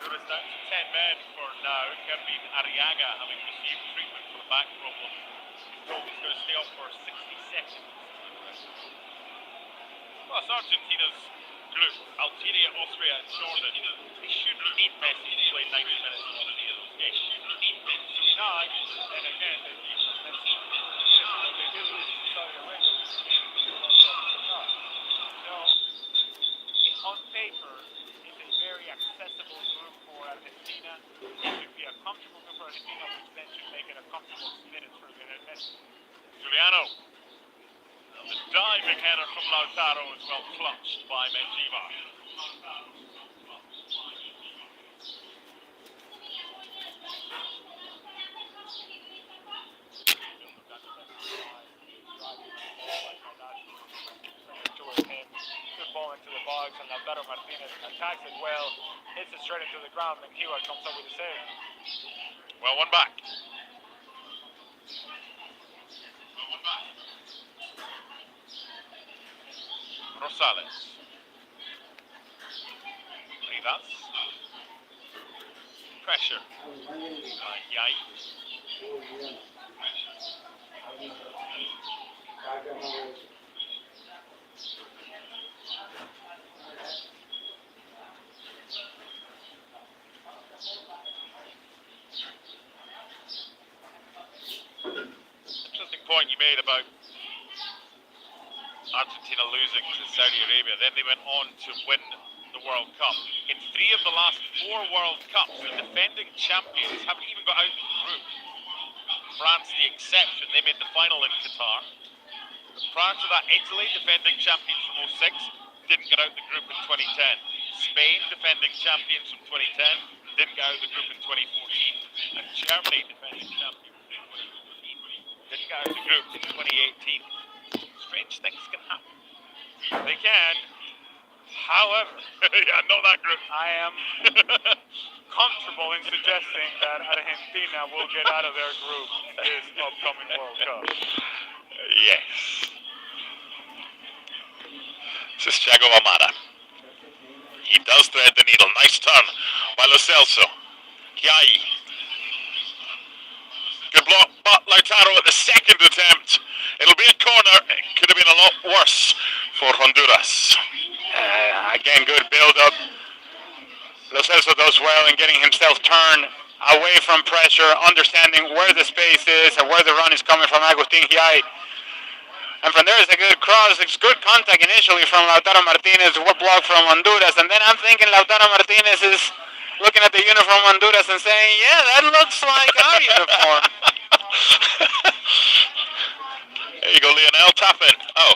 Honduras down to 10 men for now. Kevin Arriaga having received treatment for the back problem. He's told he's going to stay up for 60 seconds. Well, it's Argentina's group. Algeria, Austria and Jordan. They shouldn't need Messi to play 90 minutes in any of those games. No, and again, they did lose to Saudi Arabia. So, on paper, it's a very accessible group for Argentina. It should be a comfortable group for Argentina, which then should make it a comfortable minutes for Lionel Messi. Juliano. The diving header from Lautaro is well clutched by Menjivar. Good ball into the box, and Lautaro Martinez attacks it well, hits it straight into the ground, and Kiwa comes up with a save. Well, one back. Rosales. Rivas. Pressure. Yai. Interesting point you made about Argentina losing to Saudi Arabia. Then they went on to win the World Cup. In 3 of the last 4 World Cups, the defending champions haven't even got out of the group. France the exception, they made the final in Qatar. Prior to that, Italy, defending champions from 06, didn't get out of the group in 2010. Spain, defending champions from 2010, didn't get out of the group in 2014. And Germany, defending champions in 2014, didn't get out of the group in 2018. Strange things can happen. They can. However, yeah, not that group. I am comfortable in suggesting that Argentina will get out of their group in this upcoming World Cup. Yes. This is Thiago Almada. He does thread the needle. Nice turn by Lo Celso. Chiai. Good block, but Lautaro at the second attempt. It'll be a corner. It could have been a lot worse for Honduras. Again, good build-up. Lo Celso does well in getting himself turned away from pressure, understanding where the space is and where the run is coming from Agustin Chiai. And from there is a good cross. It's good contact initially from Lautaro Martinez, what block from Honduras. And then I'm thinking Lautaro Martinez is looking at the uniform Honduras and saying, yeah, that looks like our uniform. There you go, Lionel. Tap in. Oh.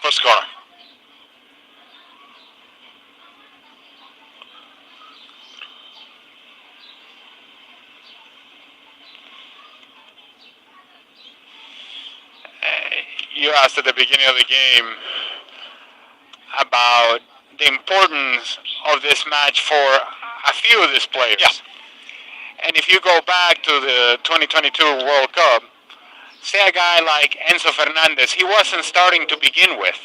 First corner. You asked at the beginning of the game about the importance of this match for a few of these players. Yeah. And if you go back to the 2022 World Cup, say a guy like Enzo Fernandez, he wasn't starting to begin with.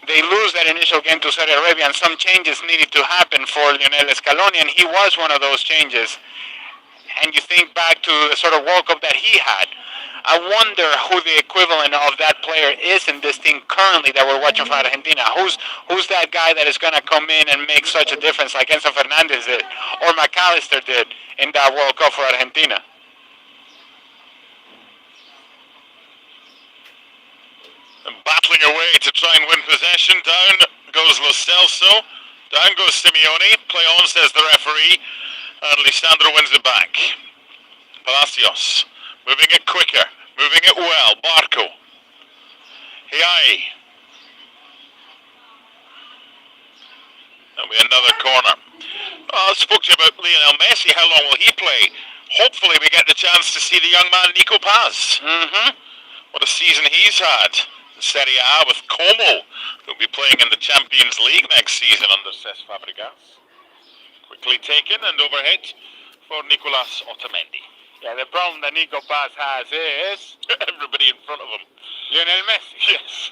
They lose that initial game to Saudi Arabia, and some changes needed to happen for Lionel Scaloni, and he was one of those changes. And you think back to the sort of World Cup that he had. I wonder who the equivalent of that player is in this team currently that we're watching for Argentina. Who's that guy that is going to come in and make such a difference like Enzo Fernandez did or McAllister did in that World Cup for Argentina? And battling away to try and win possession. Down goes Lo Celso. Down goes Simeone. Play on, says the referee. And Lisandro wins it back. Palacios. Moving it quicker. Moving it well. Barco. Hiai. There'll be another corner. Oh, I spoke to you about Lionel Messi. How long will he play? Hopefully we get the chance to see the young man Nico Paz. What a season he's had. Serie A with Como. He'll be playing in the Champions League next season under Cesc Fabregas. Quickly taken and overhead for Nicolas Otamendi. Yeah, the problem that Nico Paz has is everybody in front of him. Lionel Messi. Yes.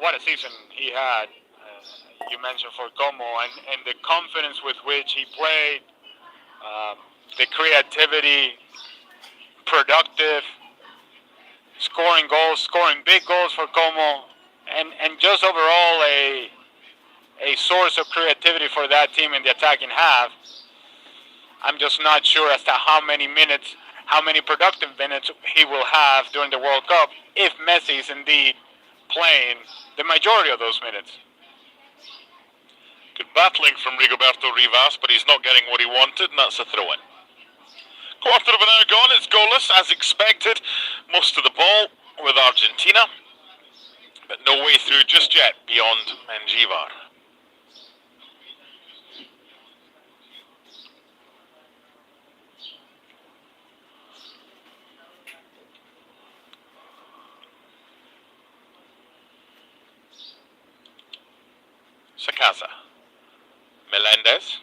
What a season he had. you mentioned for Como, and the confidence with which he played, the creativity, productive, scoring goals, scoring big goals for Como, and just overall a source of creativity for that team in the attacking half. I'm just not sure as to how many productive minutes he will have during the World Cup if Messi is indeed playing the majority of those minutes. Good battling from Rigoberto Rivas, but he's not getting what he wanted, and that's a throw-in. Quarter of an hour gone, it's goalless, as expected. Most of the ball with Argentina, but no way through just yet beyond Mendjivar. Sacasa. Melendez.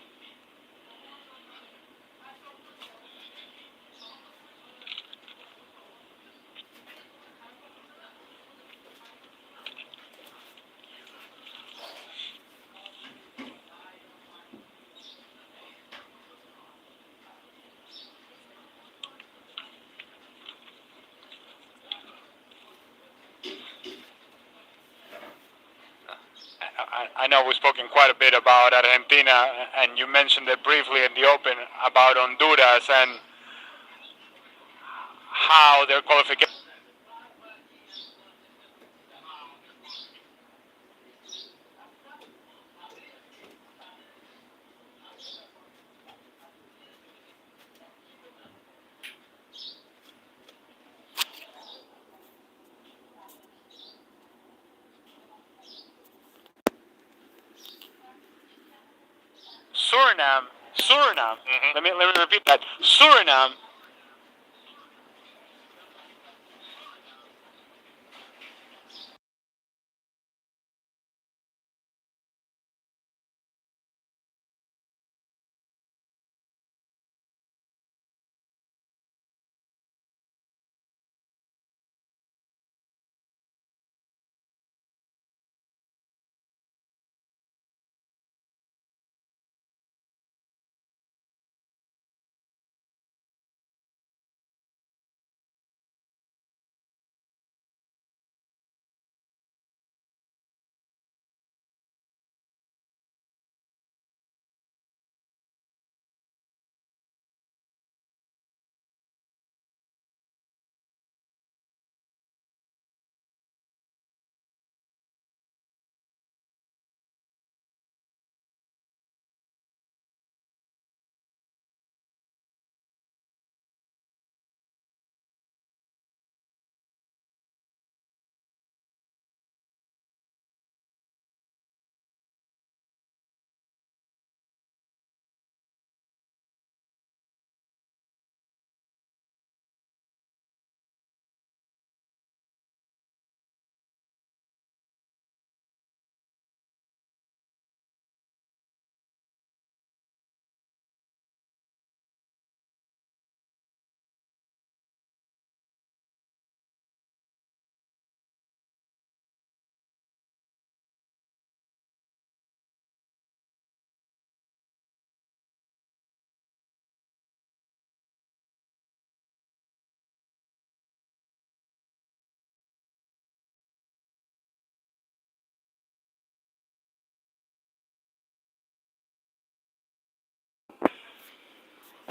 I know we've spoken quite a bit about Argentina, and you mentioned it briefly in the open about Honduras and how their qualification. Suriname. Let me repeat that. Suriname.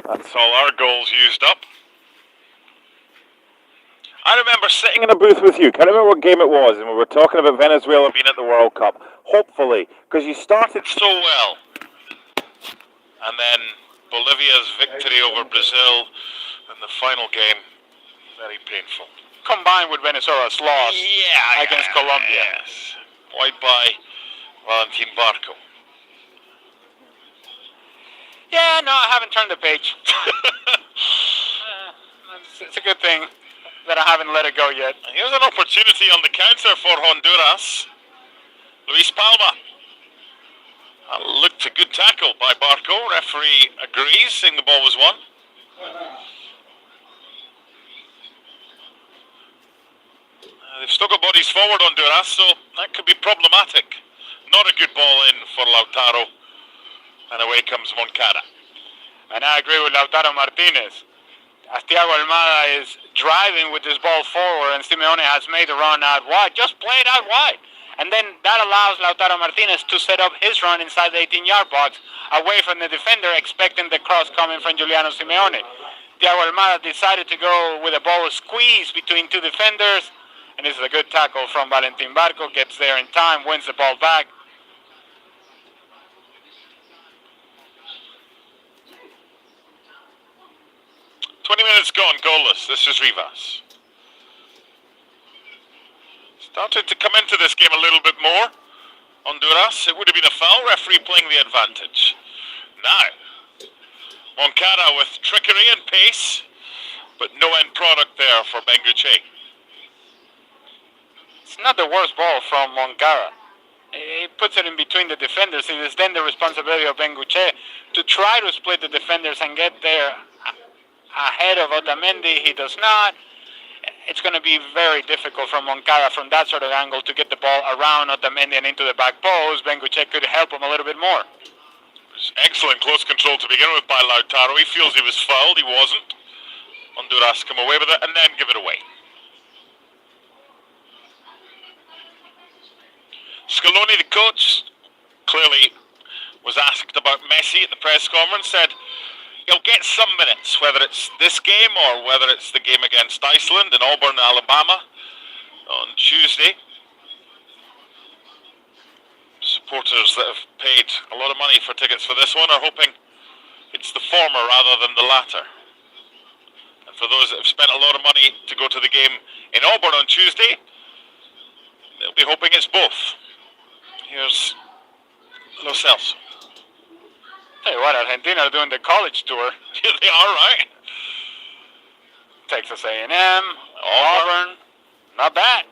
That's all our goals used up. I remember sitting in a booth with you. Can't remember what game it was, and we were talking about Venezuela being at the World Cup. Hopefully, because you started so well, and then Bolivia's victory over Brazil in the final game, very painful. Combined with Venezuela's loss against Colombia. Yes. Wide by Valentin Barco. Yeah, no, I haven't turned the page. It's a good thing that I haven't let it go yet. Here's an opportunity on the counter for Honduras. Luis Palma. Looked a good tackle by Barco. Referee agrees, saying the ball was won. They've still got bodies forward, Honduras, so that could be problematic. Not a good ball in for Lautaro. And away comes Moncada. And I agree with Lautaro Martinez. As Thiago Almada is driving with this ball forward and Simeone has made the run out wide, just play it out wide. And then that allows Lautaro Martinez to set up his run inside the 18-yard box, away from the defender, expecting the cross coming from Giuliano Simeone. Thiago Almada decided to go with a ball squeeze between two defenders, and this is a good tackle from Valentin Barco, gets there in time, wins the ball back. Minutes gone, goalless. This is Rivas. Started to come into this game a little bit more. Honduras, it would have been a foul, referee playing the advantage. Now, Moncada with trickery and pace, but no end product there for Benguche. It's not the worst ball from Moncada. He puts it in between the defenders. It is then the responsibility of Benguche to try to split the defenders and get there ahead of Otamendi. He does not. It's going to be very difficult for Moncada from that sort of angle to get the ball around Otamendi and into the back post. Benguche could help him a little bit more. It was excellent close control to begin with by Lautaro. He feels he was fouled. He wasn't. Honduras come away with it and then give it away. Scaloni, the coach, clearly was asked about Messi at the press conference, said he'll get some minutes, whether it's this game or whether it's the game against Iceland in Auburn, Alabama on Tuesday. Supporters that have paid a lot of money for tickets for this one are hoping it's the former rather than the latter. And for those that have spent a lot of money to go to the game in Auburn on Tuesday, they'll be hoping it's both. Here's Lo Celso. Tell you what, Argentina are doing the college tour. Yeah, they are, right? Texas A&M, Auburn, not bad.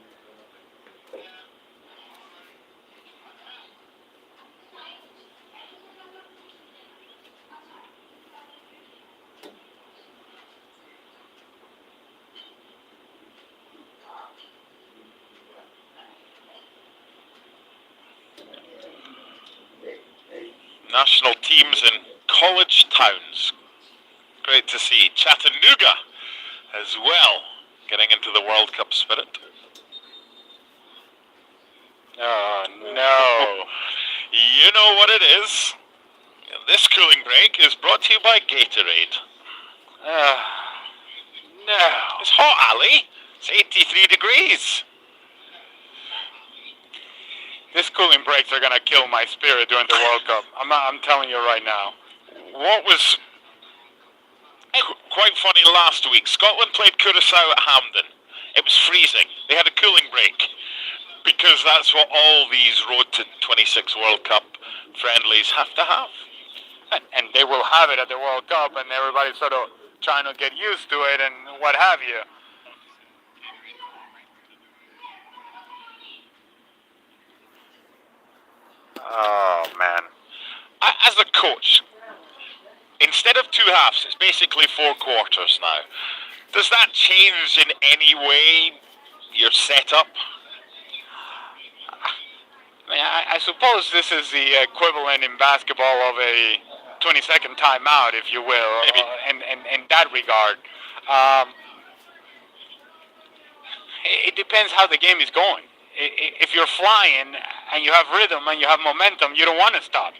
National teams in college towns. Great to see Chattanooga as well getting into the World Cup spirit. Oh, no. You know what it is. This cooling break is brought to you by Gatorade. No. It's hot, Ali. It's 83 degrees. These cooling breaks are going to kill my spirit during the World Cup. I'm telling you right now. What was quite funny last week, Scotland played Curaçao at Hampden. It was freezing. They had a cooling break because that's what all these Road to 26 World Cup friendlies have to have. And they will have it at the World Cup, and everybody's sort of trying to get used to it and what have you. Oh, man. As a coach, instead of two halves, it's basically 4 quarters now. Does that change in any way your setup? I mean, I suppose this is the equivalent in basketball of a 20-second timeout, if you will, in that regard. It depends how the game is going. If you're flying and you have rhythm and you have momentum, you don't want to stop,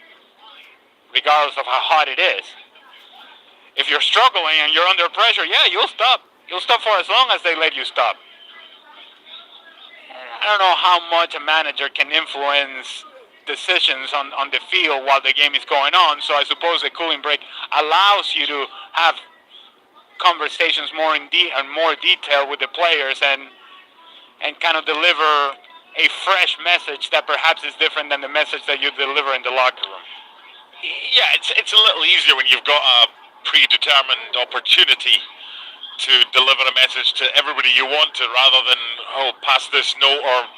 regardless of how hot it is. If you're struggling and you're under pressure, yeah, you'll stop. You'll stop for as long as they let you stop. I don't know how much a manager can influence decisions on the field while the game is going on, so I suppose the cooling break allows you to have conversations more in more detail with the players and kind of deliver a fresh message that perhaps is different than the message that you deliver in the locker room. Yeah, it's a little easier when you've got a predetermined opportunity to deliver a message to everybody you want to, rather than, pass this note or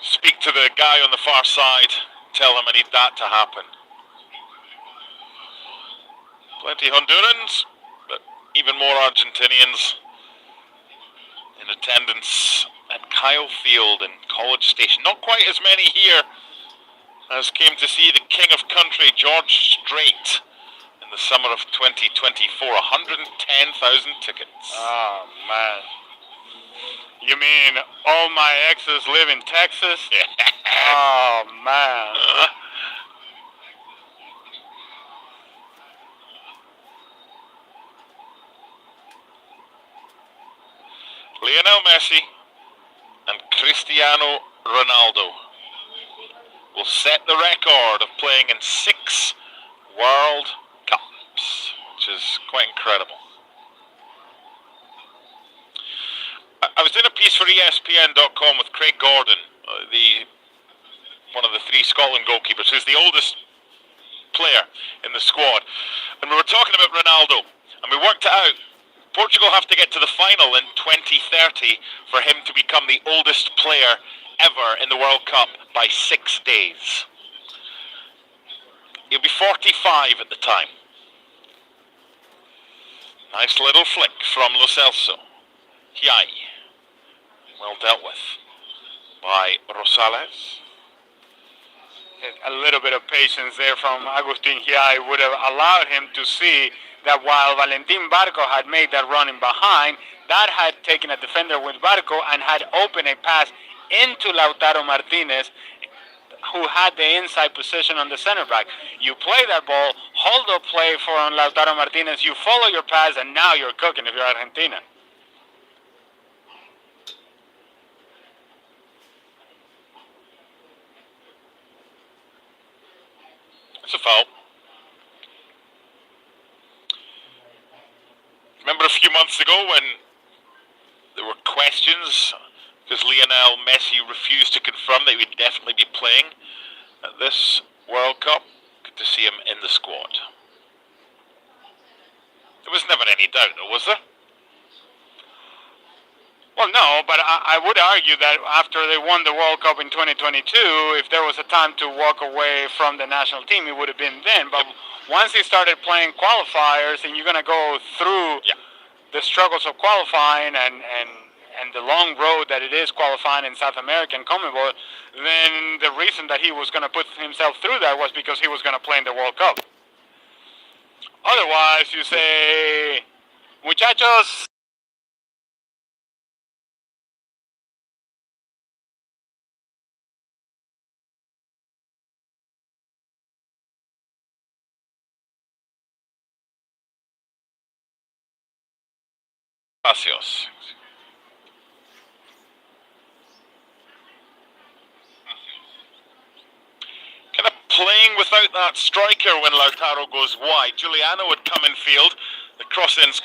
speak to the guy on the far side, tell him I need that to happen. Plenty Hondurans, but even more Argentinians in attendance at Kyle Field in College Station. Not quite as many here as came to see the King of Country, George Strait, in the summer of 2024. 110,000 tickets. Oh, man. You mean all my exes live in Texas? Oh, man. Lionel Messi and Cristiano Ronaldo will set the record of playing in 6 World Cups, which is quite incredible. I was doing a piece for ESPN.com with Craig Gordon, one of the 3 Scotland goalkeepers, who's the oldest player in the squad. And we were talking about Ronaldo, and we worked it out. Portugal have to get to the final in 2030 for him to become the oldest player ever in the World Cup by 6 days. He'll be 45 at the time. Nice little flick from Lo Celso. Hiai. Well dealt with by Rosales. A little bit of patience there from Agustin Hiai would have allowed him to see that while Valentin Barco had made that run in behind, that had taken a defender with Barco and had opened a pass into Lautaro Martinez, who had the inside position on the center back. You play that ball, hold the play for Lautaro Martinez, you follow your pass, and now you're cooking if you're Argentina. It's a foul. Remember a few months ago when there were questions because Lionel Messi refused to confirm that he would definitely be playing at this World Cup? Good to see him in the squad. There was never any doubt, though, was there? Well, no, but I would argue that after they won the World Cup in 2022, if there was a time to walk away from the national team, it would have been then. But once he started playing qualifiers, and you're going to go through the struggles of qualifying and the long road that it is qualifying in South America and CONMEBOL, then the reason that he was going to put himself through that was because he was going to play in the World Cup. Otherwise, you say, muchachos, Palacios. Kind of playing without that striker when Lautaro goes wide. Giuliano would come in field. The cross-in's